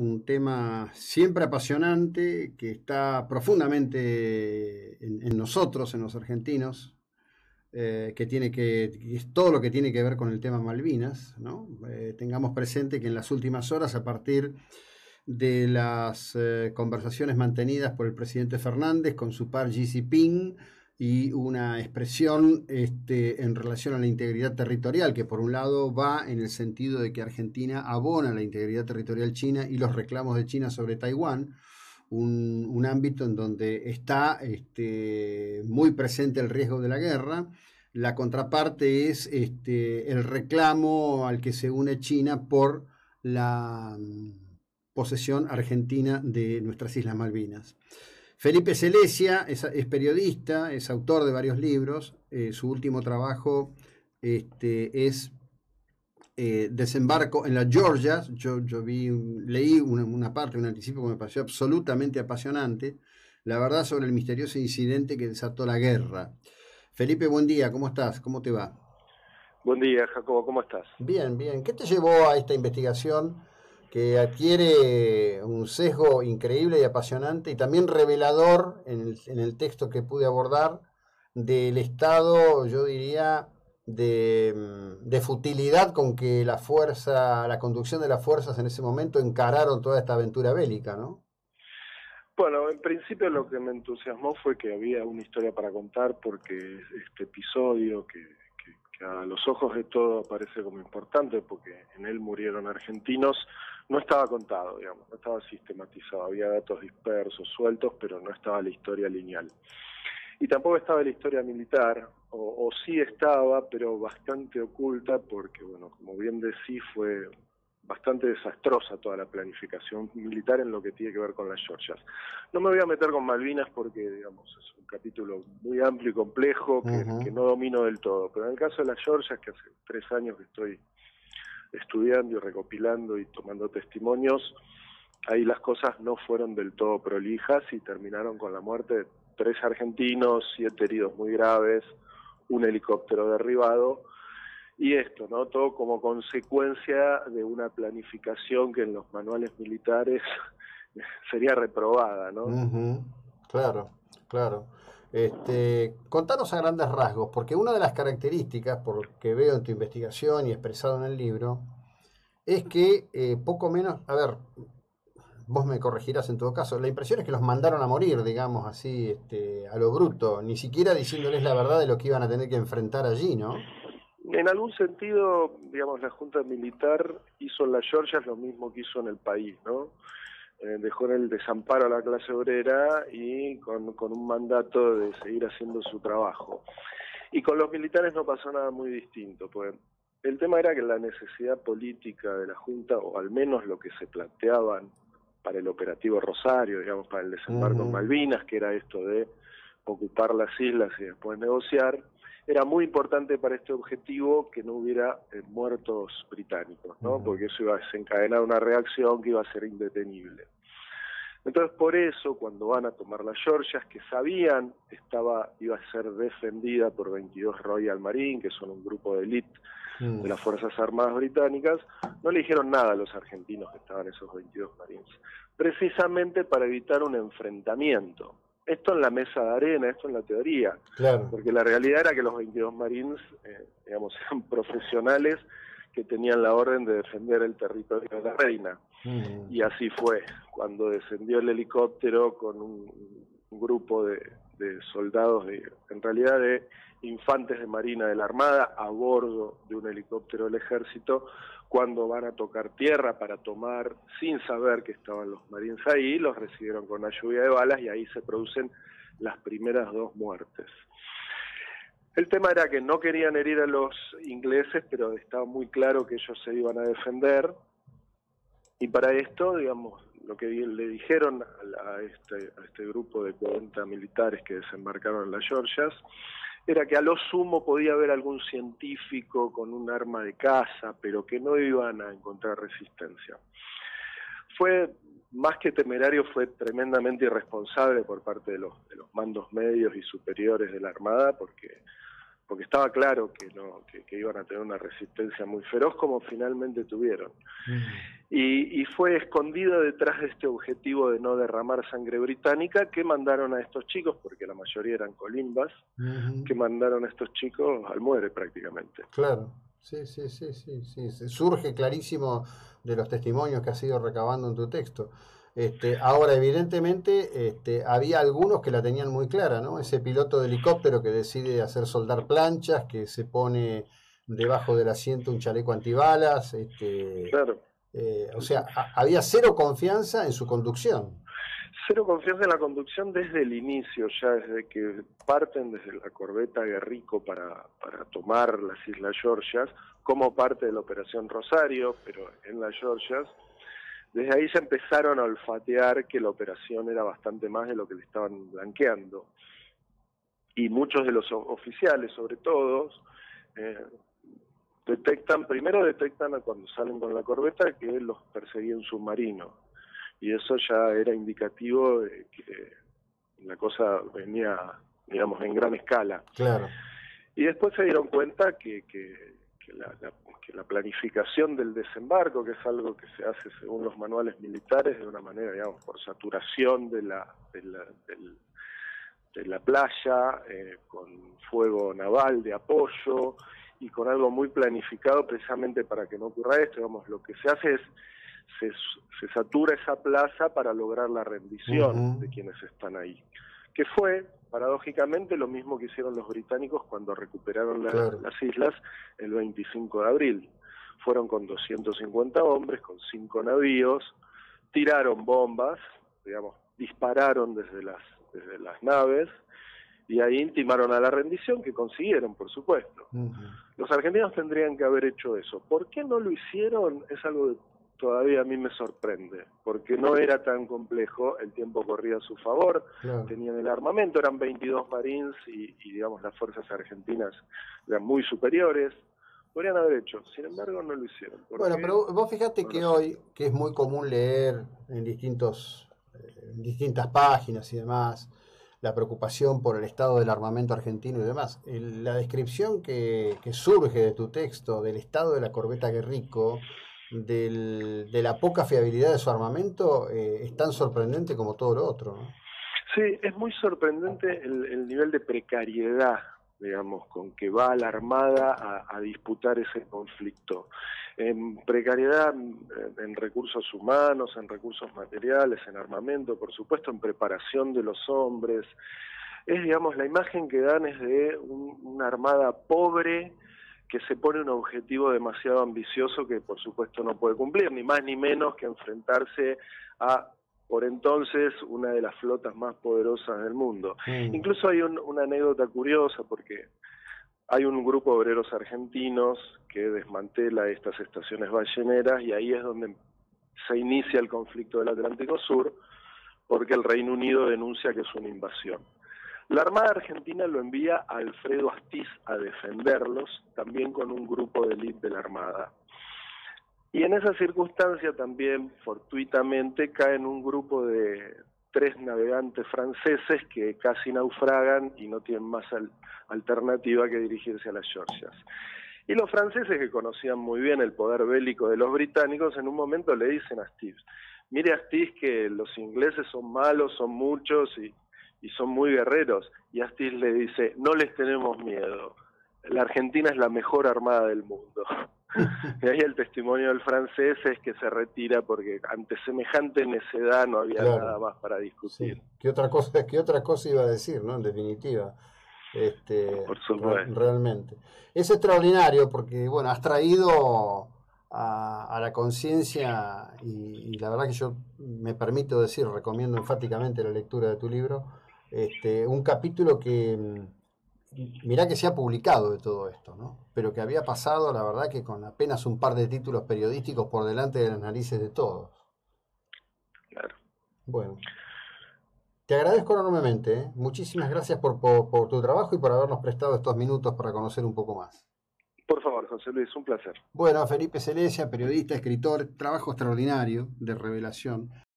un tema siempre apasionante que está profundamente en nosotros, en los argentinos, que es todo lo que tiene que ver con el tema Malvinas, ¿no? Tengamos presente que en las últimas horas, a partir de las conversaciones mantenidas por el presidente Fernández con su par Xi Jinping y una expresión en relación a la integridad territorial, que por un lado va en el sentido de que Argentina abona la integridad territorial china y los reclamos de China sobre Taiwán, un ámbito en donde está muy presente el riesgo de la guerra. La contraparte es el reclamo al que se une China por la posesión argentina de nuestras Islas Malvinas. Felipe Selesia es periodista, es autor de varios libros. Su último trabajo es Desembarco en las Georgias. Leí una parte, un anticipo que me pareció absolutamente apasionante. La verdad sobre el misterioso incidente que desató la guerra. Felipe, buen día, ¿cómo estás? ¿Cómo te va? Buen día, Jacobo, ¿cómo estás? Bien, bien. ¿Qué te llevó a esta investigación que adquiere un sesgo increíble y apasionante y también revelador en el texto que pude abordar del estado, yo diría, de futilidad con que la conducción de las fuerzas en ese momento encararon toda esta aventura bélica, ¿no? Bueno, en principio lo que me entusiasmó fue que había una historia para contar porque este episodio que a los ojos de todo parece como importante porque en él murieron argentinos, no estaba contado, digamos, no estaba sistematizado, había datos dispersos, sueltos, pero no estaba la historia lineal. Y tampoco estaba la historia militar, o sí estaba, pero bastante oculta porque, bueno, como bien decís, fue bastante desastrosa toda la planificación militar en lo que tiene que ver con las Georgias. No me voy a meter con Malvinas porque, digamos, es un capítulo muy amplio y complejo que no domino del todo, pero en el caso de las Georgias, que hace 3 años que estoy estudiando y recopilando y tomando testimonios, ahí las cosas no fueron del todo prolijas y terminaron con la muerte de 3 argentinos, 7 heridos muy graves, un helicóptero derribado, y esto, ¿no? Todo como consecuencia de una planificación que en los manuales militares sería reprobada, ¿no? Claro, claro. Contanos a grandes rasgos, porque una de las características, por lo que veo en tu investigación y expresado en el libro, es que poco menos, a ver, vos me corregirás en todo caso, la impresión es que los mandaron a morir, digamos así, a lo bruto, ni siquiera diciéndoles la verdad de lo que iban a tener que enfrentar allí, ¿no? En algún sentido, digamos, la Junta Militar hizo en las Georgias lo mismo que hizo en el país, ¿no? Dejó en el desamparo a la clase obrera y con un mandato de seguir haciendo su trabajo. Y con los militares no pasó nada muy distinto, pues el tema era que la necesidad política de la Junta, o al menos lo que se planteaban para el operativo Rosario, digamos, para el desembarco en Malvinas, que era esto de ocupar las islas y después negociar, era muy importante para este objetivo que no hubiera muertos británicos, ¿no? Porque eso iba a desencadenar una reacción que iba a ser indetenible. Entonces, por eso, cuando van a tomar las Georgias, que sabían iba a ser defendida por 22 Royal Marine, que son un grupo de élite de las Fuerzas Armadas británicas, no le dijeron nada a los argentinos que estaban esos 22 Marines, precisamente para evitar un enfrentamiento. Esto en la mesa de arena, esto en la teoría, Claro. porque la realidad era que los 22 Marines, digamos, eran profesionales que tenían la orden de defender el territorio de la reina. Y así fue, cuando descendió el helicóptero con un grupo de soldados, en realidad de infantes de marina de la Armada, a bordo de un helicóptero del ejército, cuando van a tocar tierra para tomar, sin saber que estaban los marines ahí, los recibieron con una lluvia de balas y ahí se producen las primeras 2 muertes. El tema era que no querían herir a los ingleses, pero estaba muy claro que ellos se iban a defender. Y para esto, digamos, lo que le dijeron a este grupo de 40 militares que desembarcaron en las Georgias era que a lo sumo podía haber algún científico con un arma de caza, pero que no iban a encontrar resistencia. Fue, más que temerario, fue tremendamente irresponsable por parte de los mandos medios y superiores de la Armada, porque porque estaba claro que no que iban a tener una resistencia muy feroz, como finalmente tuvieron. Y fue escondido detrás de este objetivo de no derramar sangre británica que mandaron a estos chicos, porque la mayoría eran colimbas, que mandaron a estos chicos al muere prácticamente. Claro, sí. Surge clarísimo de los testimonios que has ido recabando en tu texto. Ahora, evidentemente, había algunos que la tenían muy clara, ¿no? Ese piloto de helicóptero que decide hacer soldar planchas, que se pone debajo del asiento un chaleco antibalas, Claro. o sea, había cero confianza en su conducción. Cero confianza en la conducción desde el inicio, ya desde que parten desde la corbeta Guerrico para tomar las Islas Georgias, como parte de la Operación Rosario, pero en las Georgias. Desde ahí ya empezaron a olfatear que la operación era bastante más de lo que le estaban blanqueando. Y muchos de los oficiales, sobre todo, primero detectan cuando salen con la corbeta que los perseguía un submarino. Y eso ya era indicativo de que la cosa venía, digamos, en gran escala. Claro. Y después se dieron cuenta que la planificación del desembarco, que es algo que se hace según los manuales militares de una manera, digamos, por saturación de la playa, con fuego naval de apoyo y con algo muy planificado precisamente para que no ocurra esto. Digamos, lo que se hace es se satura esa plaza para lograr la rendición de quienes están ahí, que fue paradójicamente lo mismo que hicieron los británicos cuando recuperaron las islas el 25 de abril. Fueron con 250 hombres, con 5 navíos, tiraron bombas, digamos, dispararon desde las naves, y ahí intimaron a la rendición, que consiguieron, por supuesto. Los argentinos tendrían que haber hecho eso. ¿Por qué no lo hicieron? Es algo que todavía a mí me sorprende, porque no era tan complejo, el tiempo corría a su favor, tenían el armamento, eran 22 marines y digamos las fuerzas argentinas eran muy superiores, podrían haber hecho, sin embargo no lo hicieron. Bueno, pero vos fíjate que hoy, que es muy común leer en distintas páginas y demás, la preocupación por el estado del armamento argentino y demás, la descripción que surge de tu texto del estado de la corbeta Guerrico, de la poca fiabilidad de su armamento, es tan sorprendente como todo lo otro, ¿no? Sí, es muy sorprendente el nivel de precariedad, digamos, con que va la Armada a disputar ese conflicto. En precariedad en recursos humanos, en recursos materiales, en armamento, por supuesto, en preparación de los hombres. Es, digamos, la imagen que dan es de una Armada pobre, que se pone un objetivo demasiado ambicioso que por supuesto no puede cumplir, ni más ni menos que enfrentarse a, por entonces, una de las flotas más poderosas del mundo. Incluso hay una anécdota curiosa, porque hay un grupo de obreros argentinos que desmantela estas estaciones balleneras, y ahí es donde se inicia el conflicto del Atlántico Sur, porque el Reino Unido denuncia que es una invasión. La Armada Argentina lo envía a Alfredo Astiz a defenderlos, también con un grupo de élite de la Armada. Y en esa circunstancia también, fortuitamente, caen un grupo de 3 navegantes franceses que casi naufragan y no tienen más alternativa que dirigirse a las Georgias. Y los franceses, que conocían muy bien el poder bélico de los británicos, en un momento le dicen a Astiz: mire Astiz, que los ingleses son malos, son muchos y son muy guerreros. Y Astiz le dice: no les tenemos miedo, la Argentina es la mejor armada del mundo. Y ahí el testimonio del francés es que se retira porque ante semejante necedad no había nada más para discutir. Sí. ¿Qué otra cosa iba a decir, ¿no? En definitiva. Por supuesto. Realmente. Es extraordinario porque, bueno, has traído a la conciencia, y la verdad que yo me permito decir, recomiendo enfáticamente la lectura de tu libro, un capítulo que, mirá que se ha publicado de todo esto, ¿no? Pero que había pasado, la verdad, que con apenas un par de títulos periodísticos por delante de las narices de todos. Claro. Bueno, te agradezco enormemente, ¿eh? Muchísimas gracias por tu trabajo y por habernos prestado estos minutos para conocer un poco más. Por favor, José Luis, un placer. Bueno, Felipe Celesia, periodista, escritor, trabajo extraordinario de revelación.